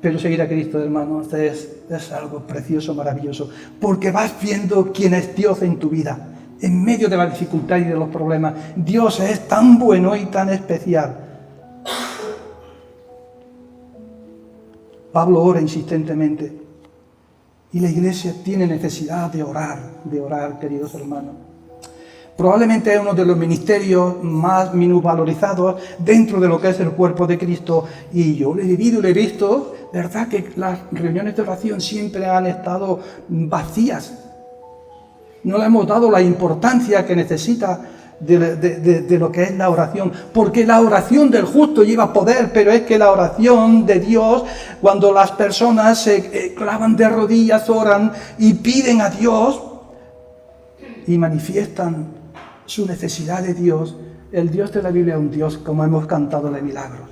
pero seguir a Cristo, hermanos, es algo precioso, maravilloso, porque vas viendo quién es Dios en tu vida, en medio de la dificultad y de los problemas. Dios es tan bueno y tan especial. Pablo ora insistentemente. Y la iglesia tiene necesidad de orar, queridos hermanos. Probablemente es uno de los ministerios más minusvalorizados dentro de lo que es el cuerpo de Cristo. Y yo lo he vivido y lo he visto, ¿verdad?, que las reuniones de oración siempre han estado vacías. No le hemos dado la importancia que necesita de lo que es la oración, porque la oración del justo lleva poder, pero es que la oración de Dios, cuando las personas se clavan de rodillas, oran y piden a Dios y manifiestan su necesidad de Dios, el Dios de la Biblia es un Dios, como hemos cantado, de milagros.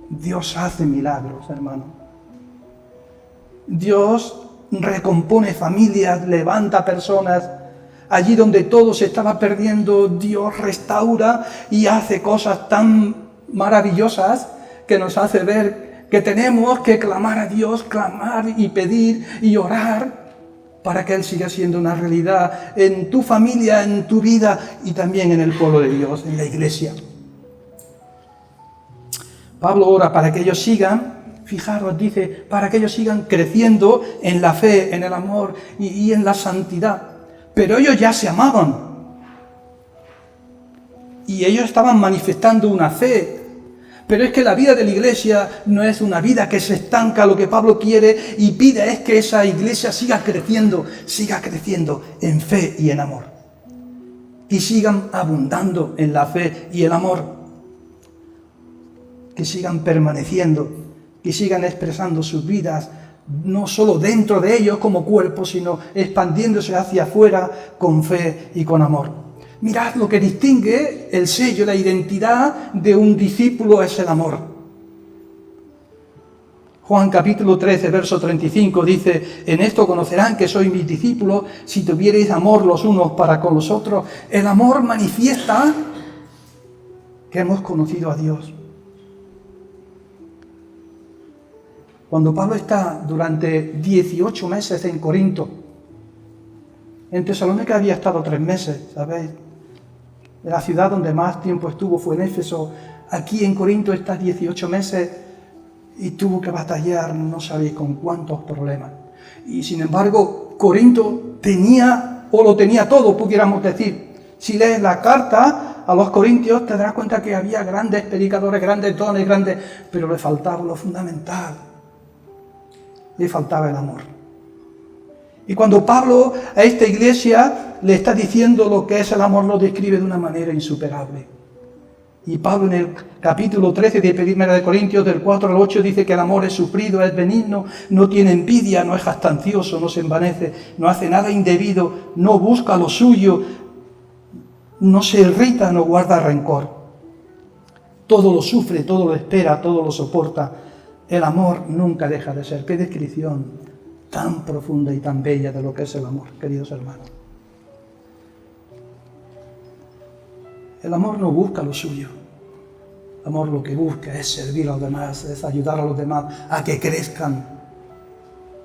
Dios hace milagros, hermano. Dios recompone familias, levanta personas. Allí donde todo se estaba perdiendo, Dios restaura y hace cosas tan maravillosas que nos hace ver que tenemos que clamar a Dios, clamar y pedir y orar para que Él siga siendo una realidad en tu familia, en tu vida y también en el pueblo de Dios, en la iglesia. Pablo ora para que ellos sigan, fijaros, dice, para que ellos sigan creciendo en la fe, en el amor y en la santidad. Pero ellos ya se amaban. Y ellos estaban manifestando una fe. Pero es que la vida de la iglesia no es una vida que se estanca. Lo que Pablo quiere y pide es que esa iglesia siga creciendo en fe y en amor. Y sigan abundando en la fe y el amor. Que sigan permaneciendo, que sigan expresando sus vidas, no solo dentro de ellos como cuerpo, sino expandiéndose hacia afuera con fe y con amor. Mirad, lo que distingue el sello, la identidad de un discípulo es el amor. Juan capítulo 13, verso 35 dice: en esto conocerán que sois mis discípulos, si tuviereis amor los unos para con los otros. El amor manifiesta que hemos conocido a Dios. Cuando Pablo está durante 18 meses en Corinto, en Tesalónica había estado 3 meses, ¿sabéis? La ciudad donde más tiempo estuvo fue en Éfeso. Aquí en Corinto está 18 meses y tuvo que batallar, no sabéis con cuántos problemas. Y sin embargo, Corinto lo tenía todo, pudiéramos decir. Si lees la carta a los corintios, te darás cuenta que había grandes predicadores, grandes dones, pero le faltaba lo fundamental. Le faltaba el amor. Y cuando Pablo a esta iglesia le está diciendo lo que es el amor, lo describe de una manera insuperable. Y Pablo en el capítulo 13 de 1 de Corintios, del 4 al 8, dice que el amor es sufrido, es benigno, no tiene envidia, no es jactancioso, no se envanece, no hace nada indebido, no busca lo suyo, no se irrita, no guarda rencor. Todo lo sufre, todo lo espera, todo lo soporta. El amor nunca deja de ser. Qué descripción tan profunda y tan bella de lo que es el amor, queridos hermanos. El amor no busca lo suyo. El amor lo que busca es servir a los demás, es ayudar a los demás a que crezcan.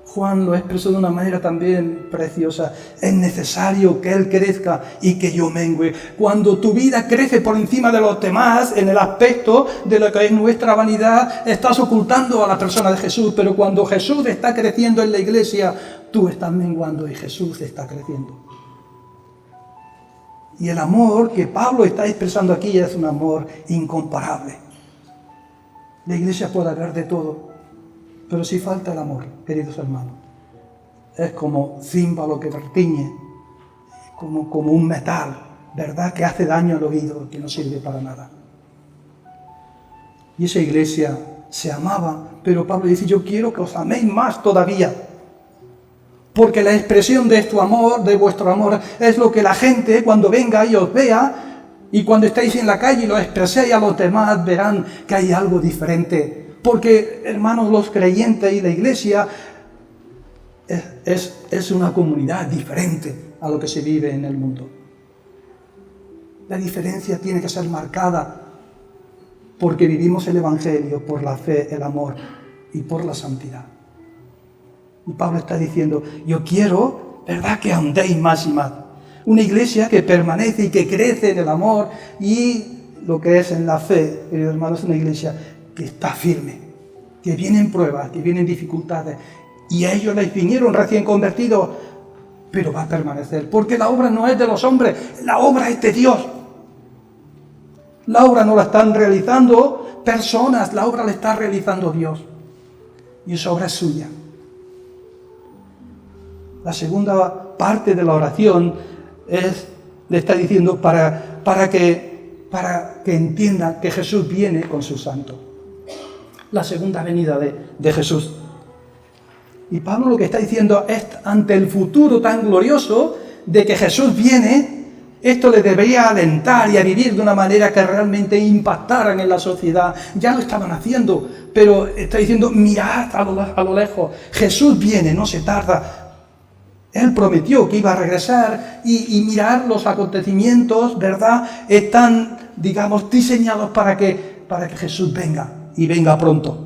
Juan lo expresó de una manera también preciosa. Es necesario que Él crezca y que yo mengüe. Cuando tu vida crece por encima de los demás, en el aspecto de lo que es nuestra vanidad, estás ocultando a la persona de Jesús. Pero cuando Jesús está creciendo en la iglesia, tú estás menguando y Jesús está creciendo. Y el amor que Pablo está expresando aquí es un amor incomparable. La iglesia puede haber de todo, pero si falta el amor, queridos hermanos, es como címbalo que retiñe, como un metal, ¿verdad? Que hace daño al oído, que no sirve para nada. Y esa iglesia se amaba, pero Pablo dice: yo quiero que os améis más todavía. Porque la expresión de tu amor, de vuestro amor, es lo que la gente cuando venga y os vea, y cuando estéis en la calle y lo expreséis a los demás, verán que hay algo diferente. Porque, hermanos, los creyentes y la iglesia es una comunidad diferente a lo que se vive en el mundo. La diferencia tiene que ser marcada porque vivimos el Evangelio por la fe, el amor y por la santidad. Y Pablo está diciendo: yo quiero, ¿verdad?, que andéis más y más. Una iglesia que permanece y que crece en el amor y lo que es en la fe, queridos hermanos, una iglesia que está firme, que vienen pruebas, que vienen dificultades. Y a ellos les vinieron recién convertidos, pero va a permanecer. Porque la obra no es de los hombres, la obra es de Dios. La obra no la están realizando personas, la obra la está realizando Dios. Y esa obra es suya. La segunda parte de la oración le está diciendo para que entiendan que Jesús viene con su santo. La segunda venida de Jesús. Y Pablo lo que está diciendo es, ante el futuro tan glorioso de que Jesús viene, esto le debería alentar y a vivir de una manera que realmente impactaran en la sociedad. Ya lo estaban haciendo, pero está diciendo, mirad a lo lejos, Jesús viene, no se tarda. Él prometió que iba a regresar y mirar los acontecimientos, ¿verdad? Están, digamos, diseñados para que Jesús venga y venga pronto.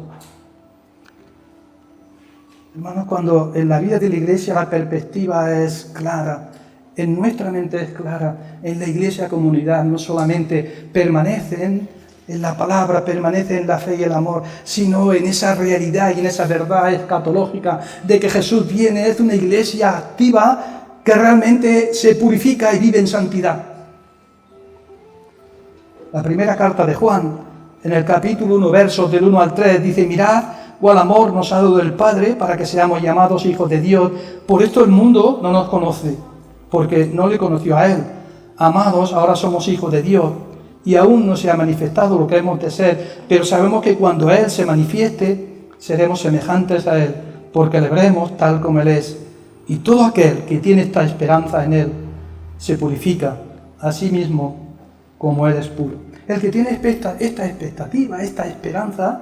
Hermanos, cuando en la vida de la iglesia la perspectiva es clara, en nuestra mente es clara, en la iglesia comunidad no solamente permanecen en la palabra, permanece en la fe y el amor, sino en esa realidad y en esa verdad escatológica de que Jesús viene. Es una iglesia activa que realmente se purifica y vive en santidad. La primera carta de Juan, en el capítulo 1, versos del 1 al 3, dice, mirad cuál amor nos ha dado el Padre para que seamos llamados hijos de Dios. Por esto el mundo no nos conoce, porque no le conoció a Él. Amados, ahora somos hijos de Dios. Y aún no se ha manifestado lo que hemos de ser, pero sabemos que cuando Él se manifieste, seremos semejantes a Él, porque le veremos tal como Él es. Y todo aquel que tiene esta esperanza en Él, se purifica a sí mismo como Él es puro. El que tiene esta expectativa, esta esperanza,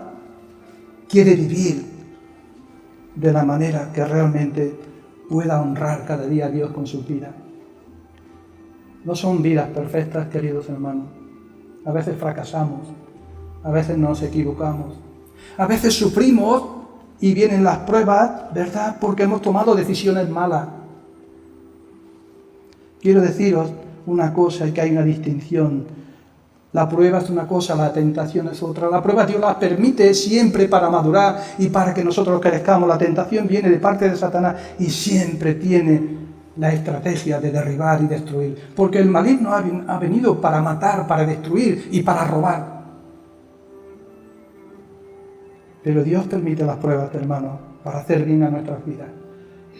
quiere vivir de la manera que realmente pueda honrar cada día a Dios con su vida. No son vidas perfectas, queridos hermanos. A veces fracasamos, a veces nos equivocamos, a veces sufrimos y vienen las pruebas, ¿verdad? Porque hemos tomado decisiones malas. Quiero deciros una cosa, y que hay una distinción. La prueba es una cosa, la tentación es otra. La prueba Dios la permite siempre para madurar y para que nosotros crezcamos. La tentación viene de parte de Satanás y siempre tiene la estrategia de derribar y destruir. Porque el maligno ha venido para matar, para destruir y para robar. Pero Dios permite las pruebas, hermanos, para hacer bien a nuestras vidas.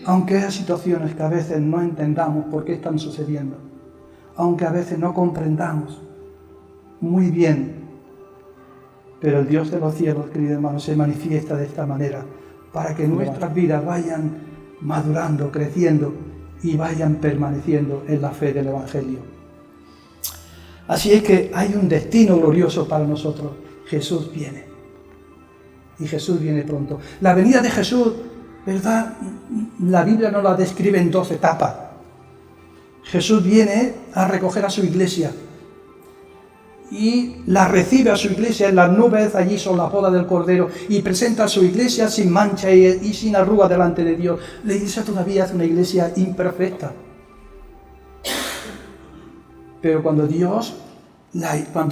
Aunque haya situaciones que a veces no entendamos por qué están sucediendo. Aunque a veces no comprendamos muy bien. Pero el Dios de los cielos, queridos hermanos, se manifiesta de esta manera para que nuestras vidas vayan madurando, creciendo y vayan permaneciendo en la fe del Evangelio. Así es que hay un destino glorioso para nosotros. Jesús viene. Y Jesús viene pronto. La venida de Jesús, ¿verdad? La Biblia nos la describe en 2 etapas. Jesús viene a recoger a su iglesia. Y la recibe a su iglesia en las nubes, allí son la boda del Cordero, y presenta a su iglesia sin mancha y sin arruga delante de Dios. La iglesia todavía es una iglesia imperfecta. Pero cuando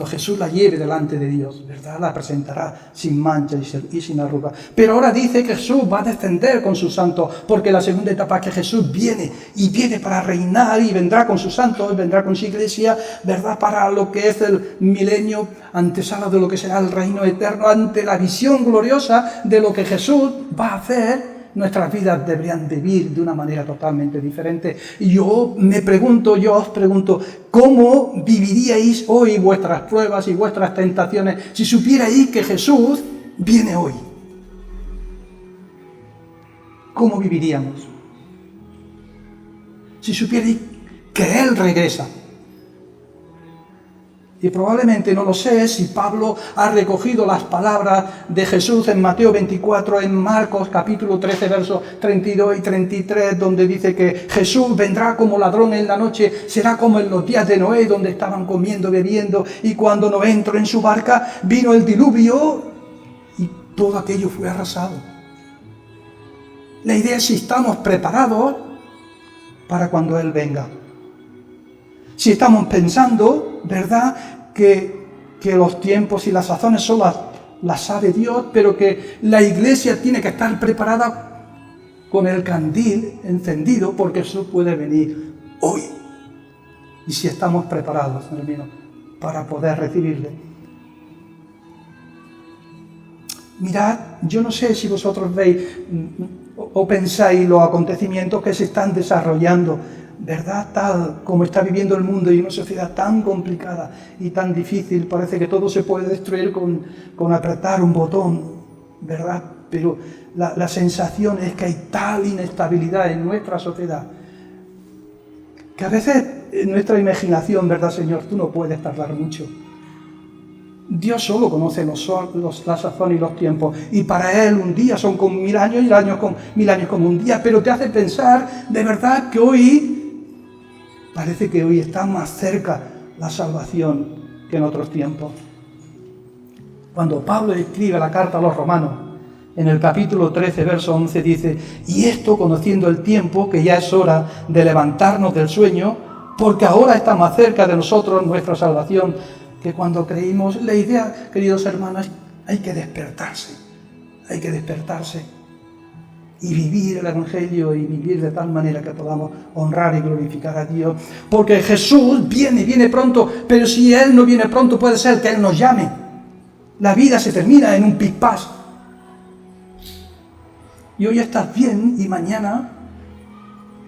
Jesús la lleve delante de Dios, ¿verdad? La presentará sin mancha y sin arruga. Pero ahora dice que Jesús va a descender con sus santos, porque la segunda etapa es que Jesús viene, y viene para reinar, y vendrá con sus santos, vendrá con su iglesia, ¿verdad? Para lo que es el milenio, antesala de lo que será el reino eterno, ante la visión gloriosa de lo que Jesús va a hacer. Nuestras vidas deberían vivir de una manera totalmente diferente. Y yo os pregunto, ¿cómo viviríais hoy vuestras pruebas y vuestras tentaciones si supierais que Jesús viene hoy? ¿Cómo viviríamos? Si supierais que Él regresa. Y probablemente, no lo sé, si Pablo ha recogido las palabras de Jesús en Mateo 24, en Marcos capítulo 13, versos 32 y 33, donde dice que Jesús vendrá como ladrón en la noche, será como en los días de Noé, donde estaban comiendo, bebiendo, y cuando Noé entró en su barca, vino el diluvio y todo aquello fue arrasado. La idea es si estamos preparados para cuando Él venga. Si estamos pensando, ¿verdad?, que los tiempos y las sazones son las sabe Dios, pero que la iglesia tiene que estar preparada con el candil encendido, porque Jesús puede venir hoy. Y si estamos preparados, hermanos, para poder recibirle. Mirad, yo no sé si vosotros veis, o pensáis los acontecimientos que se están desarrollando, ¿verdad? Tal como está viviendo el mundo y una sociedad tan complicada y tan difícil, parece que todo se puede destruir con apretar un botón, ¿verdad? Pero la sensación es que hay tal inestabilidad en nuestra sociedad que a veces en nuestra imaginación, ¿verdad, Señor? Tú no puedes tardar mucho. Dios solo conoce la sazón y los tiempos, y para Él un día son como 1000 años y mil años como un día, pero te hace pensar de verdad que parece que hoy está más cerca la salvación que en otros tiempos. Cuando Pablo escribe la carta a los romanos, en el capítulo 13, verso 11, dice: y esto conociendo el tiempo, que ya es hora de levantarnos del sueño, porque ahora está más cerca de nosotros nuestra salvación que cuando creímos. La idea, queridos hermanos, hay que despertarse y vivir el Evangelio y vivir de tal manera que podamos honrar y glorificar a Dios, porque Jesús viene pronto, pero si Él no viene pronto, puede ser que Él nos llame. La vida se termina en un pic-pas. Y hoy estás bien y mañana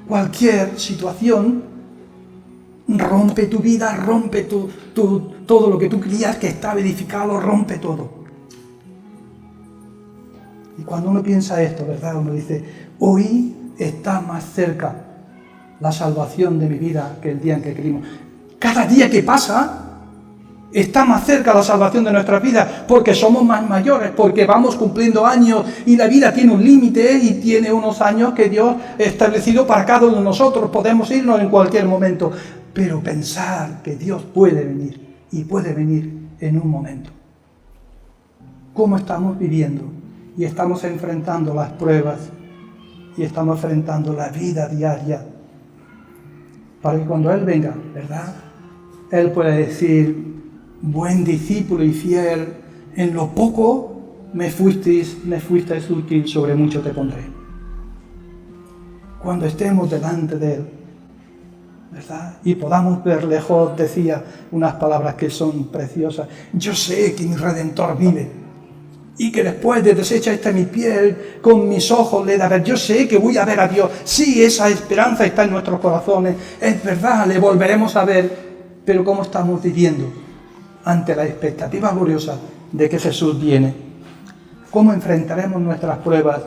cualquier situación rompe tu vida, rompe todo lo que tú creías que estaba edificado, rompe todo. Y cuando uno piensa esto, ¿verdad? Uno dice: hoy está más cerca la salvación de mi vida que el día en que creímos. Cada día que pasa está más cerca la salvación de nuestras vidas, porque somos más mayores, porque vamos cumpliendo años y la vida tiene un límite y tiene unos años que Dios ha establecido para cada uno de nosotros. Podemos irnos en cualquier momento, pero pensar que Dios puede venir y puede venir en un momento. ¿Cómo estamos viviendo? Y estamos enfrentando las pruebas y estamos enfrentando la vida diaria para que cuando Él venga, ¿verdad?, Él pueda decir: buen discípulo y fiel, en lo poco me fuisteis útil, sobre mucho te pondré. Cuando estemos delante de Él, ¿verdad?, y podamos ver lejos, decía unas palabras que son preciosas: yo sé que mi Redentor vive, y que después de deshecha esta mi piel, con mis ojos le he de ver. Yo sé que voy a ver a Dios. Sí, esa esperanza está en nuestros corazones. Es verdad, le volveremos a ver. Pero ¿cómo estamos viviendo ante la expectativa gloriosa de que Jesús viene? ¿Cómo enfrentaremos nuestras pruebas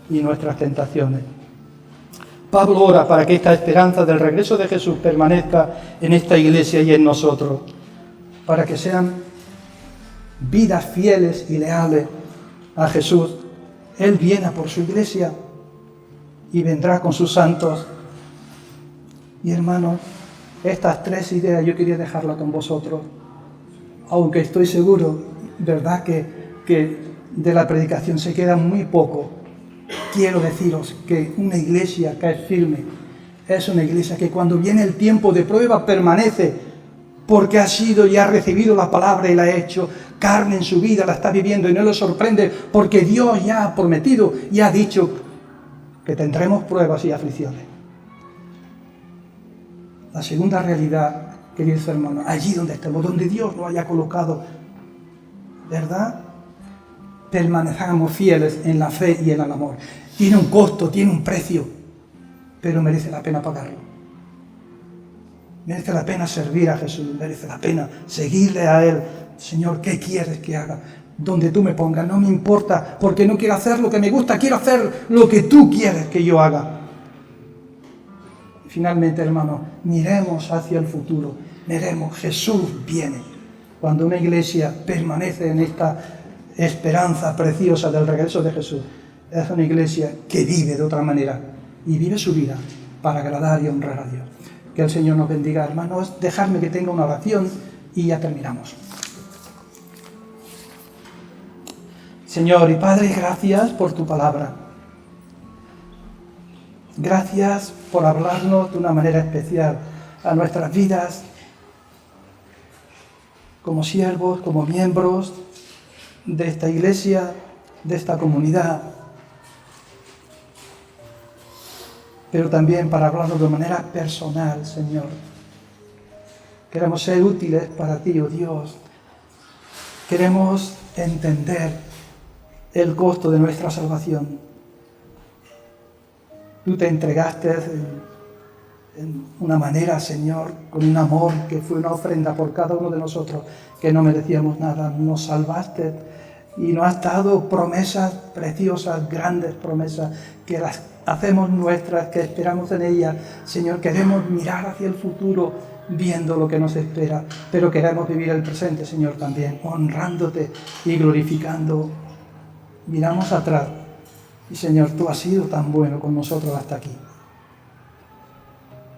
y nuestras tentaciones? Pablo ora para que esta esperanza del regreso de Jesús permanezca en esta iglesia y en nosotros, para que sean vidas fieles y leales a Jesús. Él viene por su iglesia y vendrá con sus santos. Y hermanos, estas 3 ideas yo quería dejarlas con vosotros, aunque estoy seguro, ¿verdad?, que de la predicación se queda muy poco. Quiero deciros que una iglesia que es firme es una iglesia que cuando viene el tiempo de prueba permanece, porque ha sido y ha recibido la palabra y la ha hecho carne en su vida, la está viviendo, y no le sorprende, porque Dios ya ha prometido y ha dicho que tendremos pruebas y aflicciones. La segunda realidad, queridos hermanos, allí donde estemos, donde Dios nos haya colocado, ¿verdad?, permanezcamos fieles en la fe y en el amor. Tiene un costo, tiene un precio, pero merece la pena pagarlo. Merece la pena servir a Jesús, merece la pena seguirle a Él. Señor, ¿qué quieres que haga? Donde tú me pongas, no me importa, porque no quiero hacer lo que me gusta, quiero hacer lo que tú quieres que yo haga. Finalmente, hermanos, miremos hacia el futuro, miremos, Jesús viene. Cuando una iglesia permanece en esta esperanza preciosa del regreso de Jesús, es una iglesia que vive de otra manera y vive su vida para agradar y honrar a Dios. Que el Señor nos bendiga, hermanos. Dejadme que tenga una oración y ya terminamos. Señor y Padre, gracias por tu palabra. Gracias por hablarnos de una manera especial a nuestras vidas como siervos, como miembros de esta iglesia, de esta comunidad, pero también para hablarnos de manera personal, Señor. Queremos ser útiles para ti, oh Dios. Queremos entender el costo de nuestra salvación. Tú te entregaste en una manera, Señor, con un amor que fue una ofrenda por cada uno de nosotros, que no merecíamos nada. Nos salvaste y nos has dado promesas preciosas, grandes promesas, que las hacemos nuestras, que esperamos en ellas. Señor, queremos mirar hacia el futuro, viendo lo que nos espera, pero queremos vivir el presente, Señor, también, honrándote y glorificando. Miramos atrás y, Señor, tú has sido tan bueno con nosotros hasta aquí.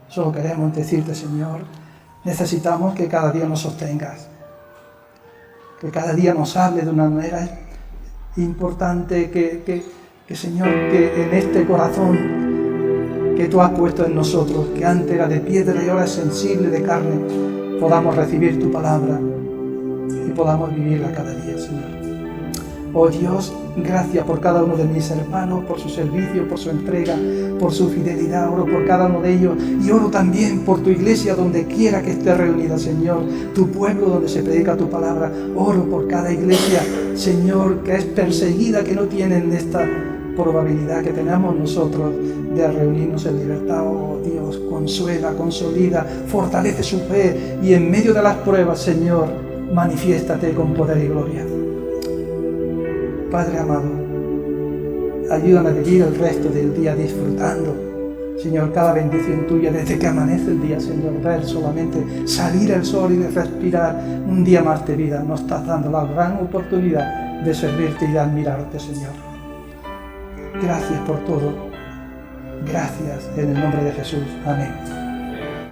Solo queremos decirte, Señor, necesitamos que cada día nos sostengas, que cada día nos hable de una manera importante, que Señor, que en este corazón que tú has puesto en nosotros, que antes era de piedra y ahora es sensible de carne, podamos recibir tu palabra y podamos vivirla cada día, Señor. Oh Dios, gracias por cada uno de mis hermanos, por su servicio, por su entrega, por su fidelidad. Oro por cada uno de ellos y oro también por tu iglesia donde quiera que esté reunida, Señor. Tu pueblo donde se predica tu palabra. Oro por cada iglesia, Señor, que es perseguida, que no tienen esta probabilidad que tenemos nosotros de reunirnos en libertad. Oh Dios, consuela, consolida, fortalece su fe y en medio de las pruebas, Señor, manifiéstate con poder y gloria. Padre amado, ayúdame a vivir el resto del día disfrutando, Señor, cada bendición tuya desde que amanece el día, Señor, ver solamente salir el sol y de respirar un día más de vida. Nos estás dando la gran oportunidad de servirte y de admirarte, Señor. Gracias por todo. Gracias en el nombre de Jesús. Amén.